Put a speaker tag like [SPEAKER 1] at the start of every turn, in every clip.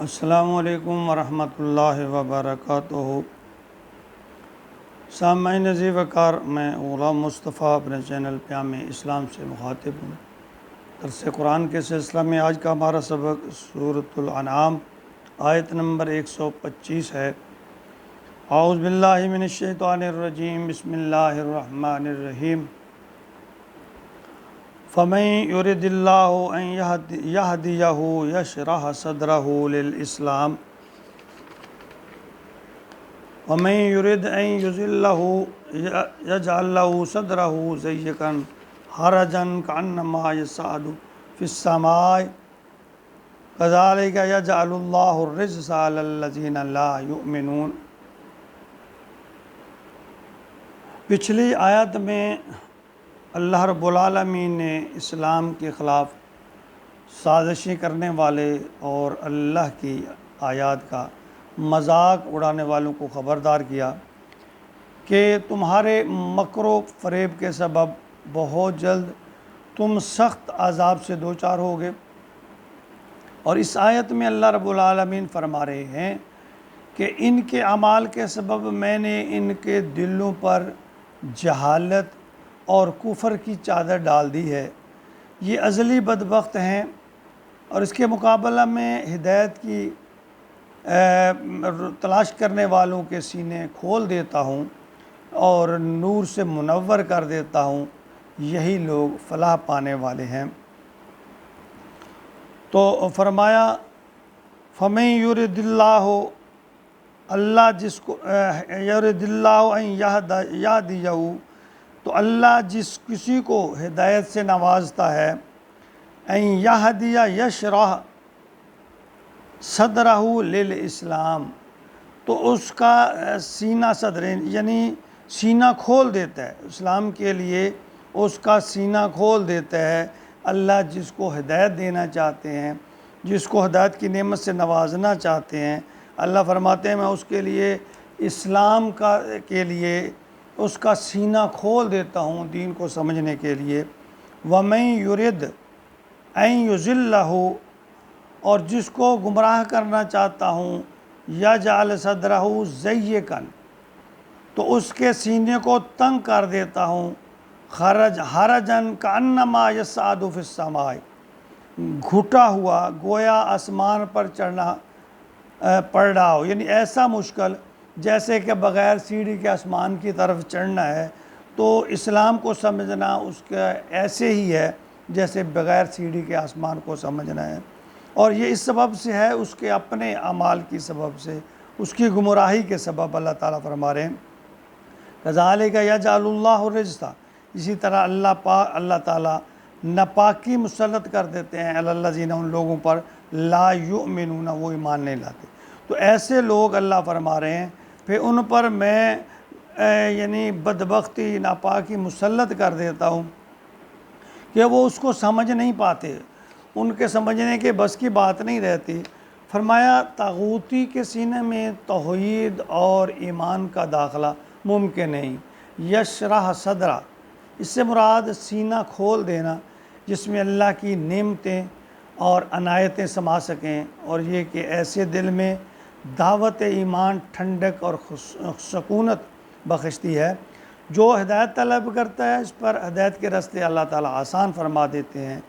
[SPEAKER 1] السلام علیکم ورحمۃ اللہ وبرکاتہ۔ سامعین عزیز وقار، میں غلام مصطفیٰ اپنے چینل پیام اسلام سے مخاطب ہوں۔ درس قرآن کے سلسلہ میں آج کا ہمارا سبق سورۃ الانعام آیت نمبر 125 ہے۔ اعوذ باللہ من الشیطان الرجیم، بسم اللہ الرحمن الرحیم۔ فَمَن يُرِدِ اللَّهُ أَن يَهْدِيَهُ يَشْرَحْ صَدْرَهُ لِلْإِسْلَامِ وَمَن يُرِدْ أَن يُضِلَّهُ يَجْعَل لَّهُ صَدْرَهُ ضَيِّقًا حَرَجًا كَأَنَّمَا يَصْعَدُ فِي السَّمَاءِ كَذَلِكَ يَجْعَلُ اللَّهُ الرِّجْسَ عَلَى الَّذِينَ لَا يُؤْمِنُونَ۔ پچھلی آیت میں اللہ رب العالمین نے اسلام کے خلاف سازشیں کرنے والے اور اللہ کی آیات کا مذاق اڑانے والوں کو خبردار کیا کہ تمہارے مکر و فریب کے سبب بہت جلد تم سخت عذاب سے دوچار ہوگے۔ اور اس آیت میں اللہ رب العالمین فرما رہے ہیں کہ ان کے اعمال کے سبب میں نے ان کے دلوں پر جہالت اور کفر کی چادر ڈال دی ہے، یہ ازلی بدبخت ہیں، اور اس کے مقابلہ میں ہدایت کی تلاش کرنے والوں کے سینے کھول دیتا ہوں اور نور سے منور کر دیتا ہوں، یہی لوگ فلاح پانے والے ہیں۔ تو فرمایا فَمَن يُرِدِ اللَّهُ، اللہ جس کو يُرِدِ اللَّهُ أَن يَهْدِيَهُ، تو اللہ جس کسی کو ہدایت سے نوازتا ہے، ان یہدی یشرح صدرہ للاسلام، تو اس کا سینہ صدر یعنی سینہ کھول دیتا ہے اسلام کے لیے، اس کا سینہ کھول دیتا ہے۔ اللہ جس کو ہدایت دینا چاہتے ہیں، جس کو ہدایت کی نعمت سے نوازنا چاہتے ہیں، اللہ فرماتے ہیں میں اس کے لیے اسلام کے لیے اس کا سینہ کھول دیتا ہوں دین کو سمجھنے کے لیے۔ وَمَن يُرِدْ أَن يُضِلَّهُ، اور جس کو گمراہ کرنا چاہتا ہوں، يَجْعَلْ صَدْرَهُ ضَيِّقًا، تو اس کے سینے کو تنگ کر دیتا ہوں، حَرَجًا كَأَنَّمَا يَصْعَدُ فِي السَّمَاءِ، گھٹا ہوا گویا آسمان پر چڑھنا پڑ رہا ہو، یعنی ایسا مشکل جیسے کہ بغیر سیڑھی کے آسمان کی طرف چڑھنا ہے۔ تو اسلام کو سمجھنا اس کا ایسے ہی ہے جیسے بغیر سیڑھی کے آسمان کو سمجھنا ہے، اور یہ اس سبب سے ہے، اس کے اپنے اعمال کی سبب سے، اس کی گمراہی کے سبب۔ اللہ تعالیٰ فرما رہے ہیں کذالک یجعل اللہ الرجس، اسی طرح اللہ تعالیٰ ناپاکی مسلط کر دیتے ہیں علی الذین، ان لوگوں پر لا یؤمنون، وہ ایمان نہیں لاتے۔ تو ایسے لوگ اللہ فرما رہے ہیں پھر ان پر میں یعنی بدبختی ناپاکی مسلط کر دیتا ہوں کہ وہ اس کو سمجھ نہیں پاتے، ان کے سمجھنے کے بس کی بات نہیں رہتی۔ فرمایا طاغوتی کے سینے میں توحید اور ایمان کا داخلہ ممکن نہیں۔ یشرح صدرہ، اس سے مراد سینہ کھول دینا جس میں اللہ کی نعمتیں اور عنایتیں سما سکیں، اور یہ کہ ایسے دل میں دعوت ایمان ٹھنڈک اور سکونت بخشتی ہے۔ جو ہدایت طلب کرتا ہے اس پر ہدایت کے راستے اللہ تعالیٰ آسان فرما دیتے ہیں،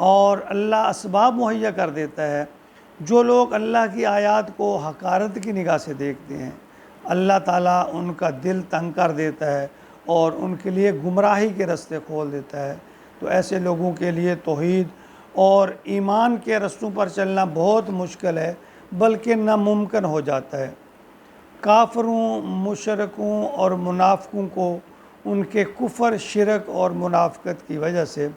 [SPEAKER 1] اور اللہ اسباب مہیا کر دیتا ہے۔ جو لوگ اللہ کی آیات کو حقارت کی نگاہ سے دیکھتے ہیں، اللہ تعالیٰ ان کا دل تنگ کر دیتا ہے اور ان کے لیے گمراہی کے راستے کھول دیتا ہے۔ تو ایسے لوگوں کے لیے توحید اور ایمان کے رستوں پر چلنا بہت مشکل ہے، بلکہ ناممکن ہو جاتا ہے۔ کافروں، مشرکوں اور منافقوں کو ان کے کفر، شرک اور منافقت کی وجہ سے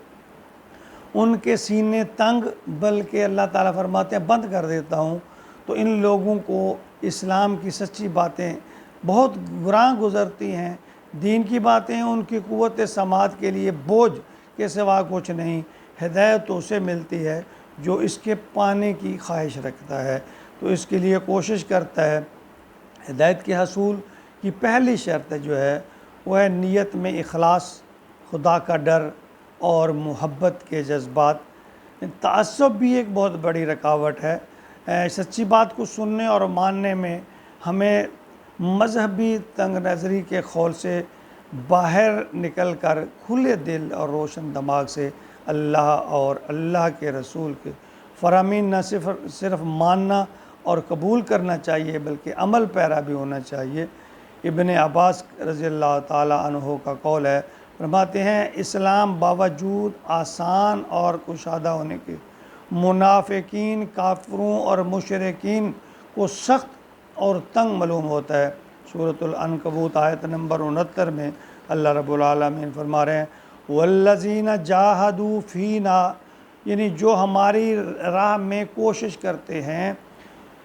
[SPEAKER 1] ان کے سینے تنگ، بلکہ اللہ تعالیٰ فرماتے ہیں بند کر دیتا ہوں، تو ان لوگوں کو اسلام کی سچی باتیں بہت گراں گزرتی ہیں، دین کی باتیں ان کی قوت سماعت کے لیے بوجھ کے سوا کچھ نہیں۔ ہدایت تو اسے ملتی ہے جو اس کے پانے کی خواہش رکھتا ہے، تو اس کے لیے کوشش کرتا ہے۔ ہدایت کے حصول کی پہلی شرط جو ہے وہ ہے نیت میں اخلاص، خدا کا ڈر اور محبت کے جذبات۔ تعصب بھی ایک بہت بڑی رکاوٹ ہے۔ سچی بات کو سننے اور ماننے میں ہمیں مذہبی تنگ نظری کے خول سے باہر نکل کر کھلے دل اور روشن دماغ سے اللہ اور اللہ کے رسول کے فرامین نہ صرف ماننا اور قبول کرنا چاہیے بلکہ عمل پیرا بھی ہونا چاہیے۔ ابن عباس رضی اللہ تعالیٰ عنہ کا قول ہے، فرماتے ہیں اسلام باوجود آسان اور کشادہ ہونے کے منافقین، کافروں اور مشرکین کو سخت اور تنگ معلوم ہوتا ہے۔ سورۃ العنکبوت آیت نمبر 69 میں اللہ رب العالمین فرما رہے ہیں والذین جاہدوا فینا، یعنی جو ہماری راہ میں کوشش کرتے ہیں،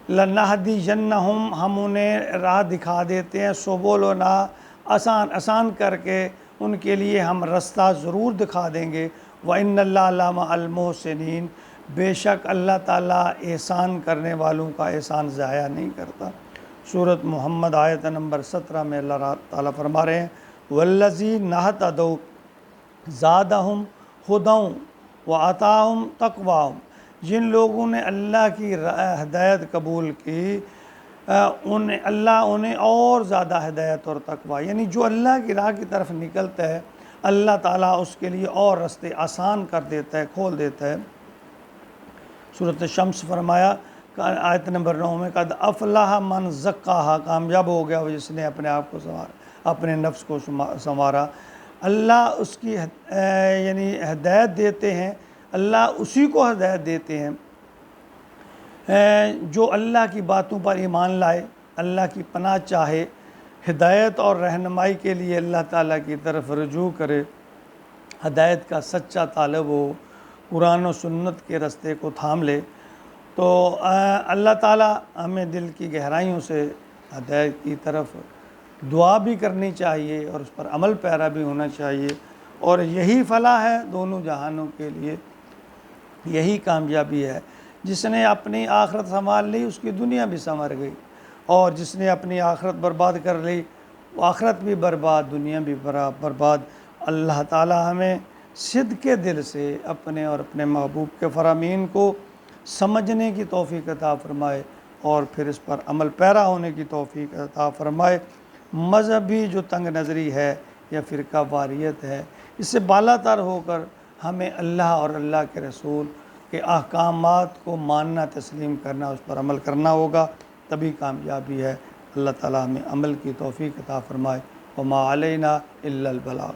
[SPEAKER 1] لنہدینہم، ہم انہیں راہ دکھا دیتے ہیں، سبلنا، آسان کر کے ان کے لیے ہم رستہ ضرور دکھا دیں گے۔ وَإِنَّ اللَّهَ لَمَعَ الْمُحْسِنِينَ، بے شک اللہ تعالیٰ احسان کرنے والوں کا احسان ضائع نہیں کرتا۔ سورۃ محمد آیت نمبر 17 میں اللہ تعالیٰ فرما رہے ہیں وَالَّذِينَ اهْتَدَوْا زَادَهُمْ هُدًى وَآتَاهُمْ تَقْوَاهُمْ، جن لوگوں نے اللہ کی ہدایت قبول کی اللہ انہیں اور زیادہ ہدایت اور تقویٰ، یعنی جو اللہ کی راہ کی طرف نکلتا ہے اللہ تعالیٰ اس کے لیے اور رستے آسان کر دیتا ہے، کھول دیتا ہے۔ سورۃ شمس فرمایا آیت نمبر 9 میں قد افلح من زکاہا، کامیاب ہو گیا وہ جس نے اپنے آپ کو سنوارا، اپنے نفس کو سنوارا۔ اللہ اس کی یعنی ہدایت دیتے ہیں، اللہ اسی کو ہدایت دیتے ہیں جو اللہ کی باتوں پر ایمان لائے، اللہ کی پناہ چاہے، ہدایت اور رہنمائی کے لیے اللہ تعالیٰ کی طرف رجوع کرے، ہدایت کا سچا طالب ہو، قرآن و سنت کے رستے کو تھام لے، تو اللہ تعالیٰ ہمیں دل کی گہرائیوں سے ہدایت کی طرف دعا بھی کرنی چاہیے اور اس پر عمل پیرا بھی ہونا چاہیے، اور یہی فلاح ہے دونوں جہانوں کے لیے، یہی کامیابی ہے۔ جس نے اپنی آخرت سنبھال لی اس کی دنیا بھی سنور گئی، اور جس نے اپنی آخرت برباد کر لی آخرت بھی برباد، دنیا بھی برباد۔ اللہ تعالیٰ ہمیں صدق دل سے اپنے اور اپنے محبوب کے فرامین کو سمجھنے کی توفیق عطا فرمائے اور پھر اس پر عمل پیرا ہونے کی توفیق عطا فرمائے۔ مذہبی جو تنگ نظری ہے یا فرقہ واریت ہے، اس سے بالا تر ہو کر ہمیں اللہ اور اللہ کے رسول کے احکامات کو ماننا، تسلیم کرنا، اس پر عمل کرنا ہوگا، تبھی کامیابی ہے۔ اللہ تعالیٰ ہمیں عمل کی توفیق عطا فرمائے۔ وما علینا الا البلاغ۔